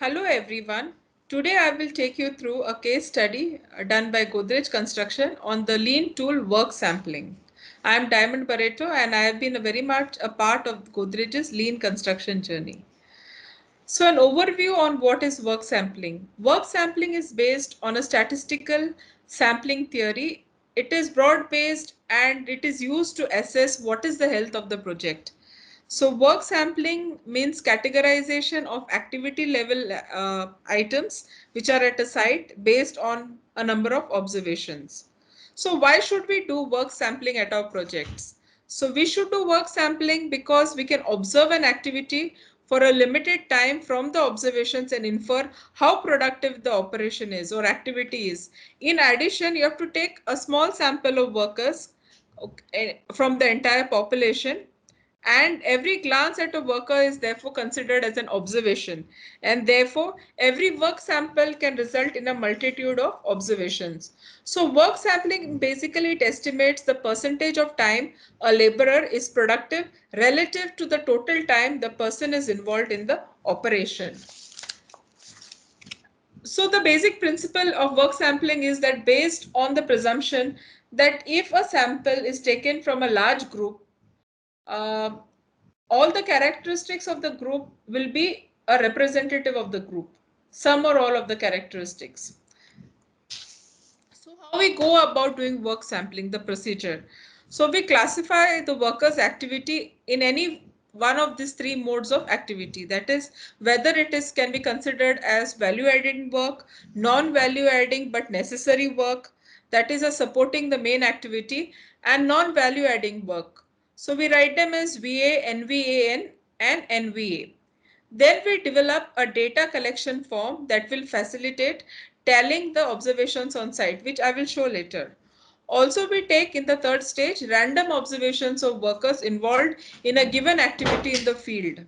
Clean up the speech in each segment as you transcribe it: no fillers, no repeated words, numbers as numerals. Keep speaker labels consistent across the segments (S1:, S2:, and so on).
S1: Hello everyone. Today I will take you through a case study done by Godrej Construction on the lean tool work sampling. I am Diamond Barreto and I have been very much a part of Godrej's lean construction journey. So an overview on what is work sampling. Work sampling is based on a statistical sampling theory. It is broad based and it is used to assess what is the health of the project. So work sampling means categorization of activity level items which are at a site based on a number of observations. So why should we do work sampling at our projects? So we should do work sampling because we can observe an activity for a limited time from the observations and infer how productive the operation is or activity is. In addition, you have to take a small sample of workers from the entire population, and every glance at a worker is therefore considered as an observation, and therefore every work sample can result in a multitude of observations. So work sampling basically it estimates the percentage of time a laborer is productive relative to the total time the person is involved in the operation. So the basic principle of work sampling is that based on the presumption that if a sample is taken from a large group, uh, all the characteristics of the group will be a representative of the group, some or all of the characteristics. So how we go about doing work sampling, the procedure. So we classify the worker's activity in any one of these three modes of activity. That is, whether it is can be considered as value adding work, non-value adding but necessary work, that is a supporting the main activity, and non-value adding work. So we write them as VA, NVAN and NVA. Then we develop a data collection form that will facilitate tallying the observations on site, which I will show later. Also, we take in the third stage random observations of workers involved in a given activity in the field.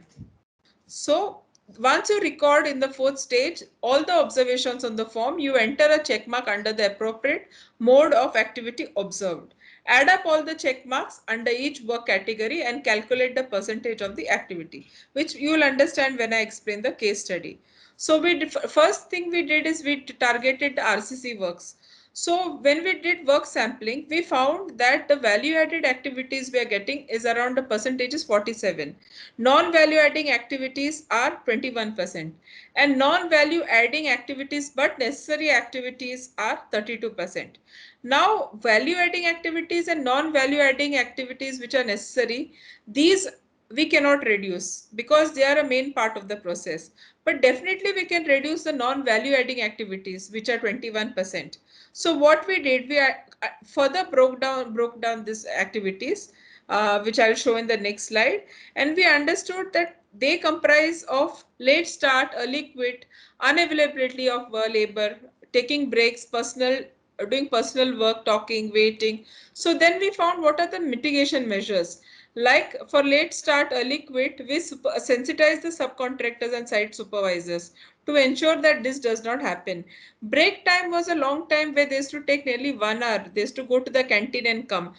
S1: So once you record in the fourth stage all the observations on the form, you enter a check mark under the appropriate mode of activity observed. Add up all the check marks under each work category and calculate the percentage of the activity, which you will understand when I explain the case study. So first thing we did is we targeted RCC works. So when we did work sampling, we found that the value added activities we are getting is around the percentage is 47. Non-value adding activities are 21% and non-value adding activities but necessary activities are 32%. Now value adding activities and non-value adding activities which are necessary, these we cannot reduce because they are a main part of the process. But definitely we can reduce the non-value adding activities which are 21%. So what we did, we further broke down these activities, which I'll show in the next slide, and we understood that they comprise of late start, early quit, unavailability of labor, taking breaks, doing personal work, talking, waiting. So then we found what are the mitigation measures. Like for late start, early quit, we sensitize the subcontractors and site supervisors to ensure that this does not happen. Break time was a long time where they used to take nearly 1 hour. They used to go to the canteen and come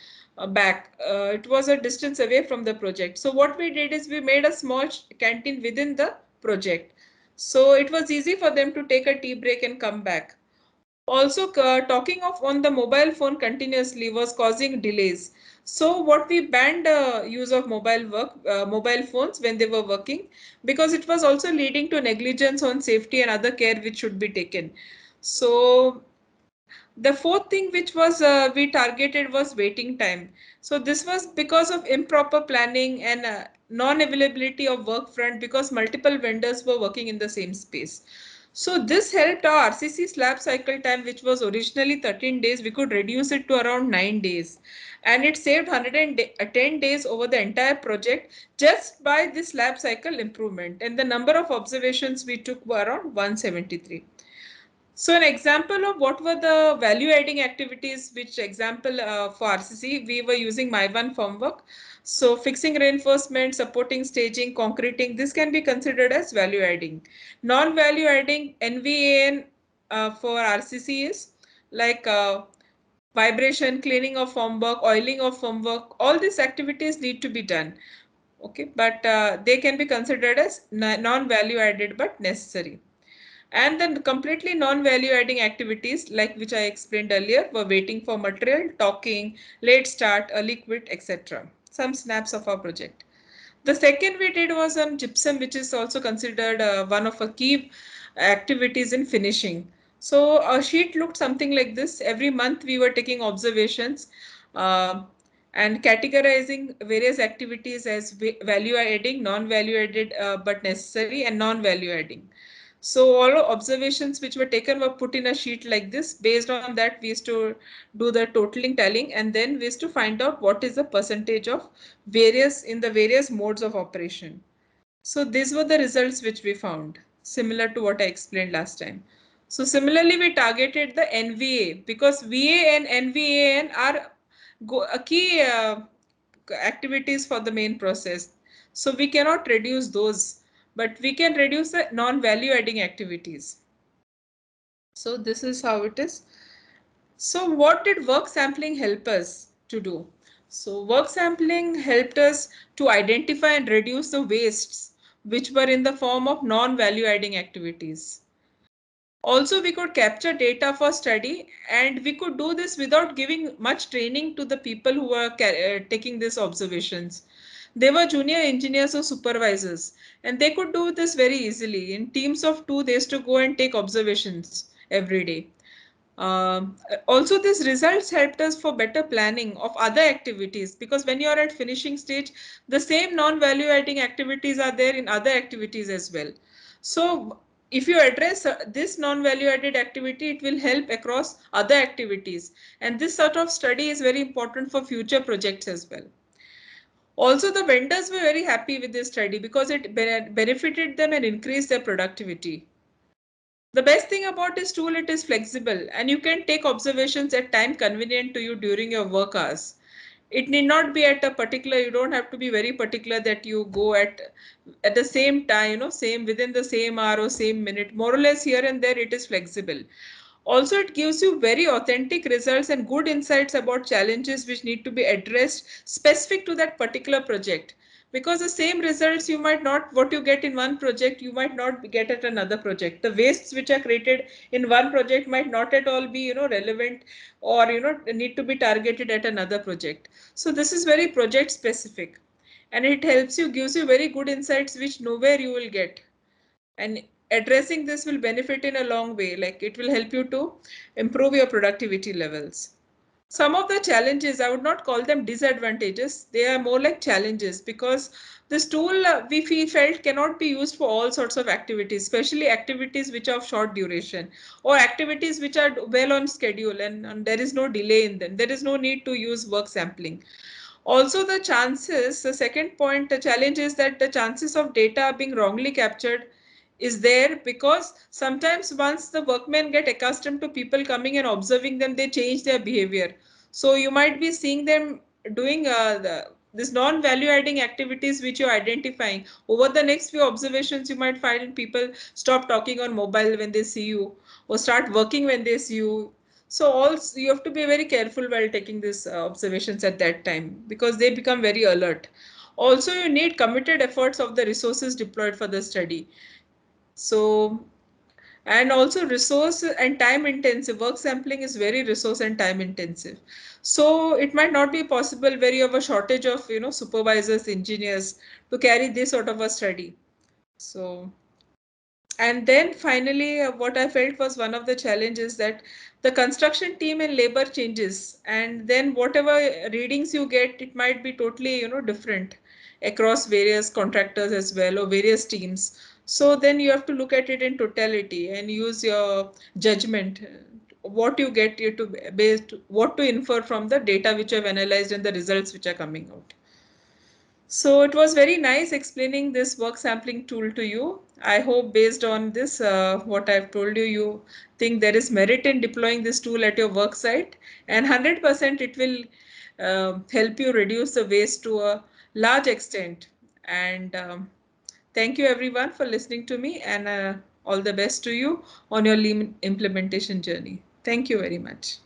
S1: back. It was a distance away from the project. So what we did is we made a small canteen within the project. So it was easy for them to take a tea break and come back. Also, talking of on the mobile phone continuously was causing delays. So what we banned use of mobile phones when they were working, because it was also leading to negligence on safety and other care which should be taken. So the fourth thing which was we targeted was waiting time. So this was because of improper planning and non-availability of work front because multiple vendors were working in the same space. So this helped our RCC slab cycle time, which was originally 13 days, we could reduce it to around 9 days. And it saved 110 days over the entire project just by this slab cycle improvement. And the number of observations we took were around 173. So an example of what were the value adding activities, which example for RCC, we were using My1 formwork. So fixing reinforcement, supporting staging, concreting, this can be considered as value adding. Non-value adding NVAN for RCC is like vibration, cleaning of formwork, oiling of formwork, all these activities need to be done. Okay, but they can be considered as non-value added but necessary. And then completely non-value adding activities, like which I explained earlier, were waiting for material, talking, late start, early quit, etc. Some snaps of our project. The second we did was on gypsum, which is also considered one of our key activities in finishing. So our sheet looked something like this. Every month we were taking observations uh, and categorizing various activities as value adding, non-value added but necessary, and non-value adding. So all observations which were taken were put in a sheet like this. Based on that, we used to do the totaling tallying, and then we used to find out what is the percentage of various in the various modes of operation. So these were the results which we found, similar to what I explained last time. So similarly, we targeted the NVA because VA and NVAN are a key activities for the main process. So we cannot reduce those, but we can reduce the non-value adding activities. So this is how it is. So what did work sampling help us to do? So work sampling helped us to identify and reduce the wastes which were in the form of non-value adding activities. Also, we could capture data for study, and we could do this without giving much training to the people who were taking these observations. They were junior engineers or supervisors, and they could do this very easily. In teams of two, they used to go and take observations every day. Also, these results helped us for better planning of other activities, because when you are at finishing stage, the same non-value adding activities are there in other activities as well. So if you address this non-value added activity, it will help across other activities. And this sort of study is very important for future projects as well. Also, the vendors were very happy with this study because it benefited them and increased their productivity. The best thing about this tool, it is flexible and you can take observations at time convenient to you during your work hours. It need not be at a particular, you don't have to be very particular that you go at the same time, same within the same hour or same minute. More or less here and there it is flexible. Also, it gives you very authentic results and good insights about challenges which need to be addressed specific to that particular project. Because the same results you might not, what you get in one project, you might not get at another project. The wastes which are created in one project might not at all be, relevant or, need to be targeted at another project. So this is very project specific, and it helps you, gives you very good insights which nowhere you will get. And addressing this will benefit in a long way, like it will help you to improve your productivity levels. Some of the challenges, I would not call them disadvantages, they are more like challenges, because this tool we felt cannot be used for all sorts of activities, especially activities which are of short duration or activities which are well on schedule, and there is no delay in them. There is no need to use work sampling. Also, the chances, the second point, the challenge is that the chances of data being wrongly captured is there, because sometimes once the workmen get accustomed to people coming and observing them, they change their behavior. So you might be seeing them doing this non-value adding activities which you're identifying. Over the next few observations, you might find people stop talking on mobile when they see you, or start working when they see you. So also you have to be very careful while taking these observations at that time, because they become very alert. Also, you need committed efforts of the resources deployed for the study. So, and also resource and time intensive. Work sampling is very resource and time intensive. So it might not be possible where you have a shortage of, supervisors, engineers to carry this sort of a study. So, and then finally, what I felt was one of the challenges, that the construction team and labor changes, and then whatever readings you get, it might be totally, different across various contractors as well, or various teams. So then you have to look at it in totality and use your judgment, what you get you to based, what to infer from the data which you have analyzed and the results which are coming out. So it was very nice explaining this work sampling tool to you. I hope based on this, what I've told you, you think there is merit in deploying this tool at your work site, and 100% it will help you reduce the waste to a large extent. And thank you everyone for listening to me, and all the best to you on your lean implementation journey. Thank you very much.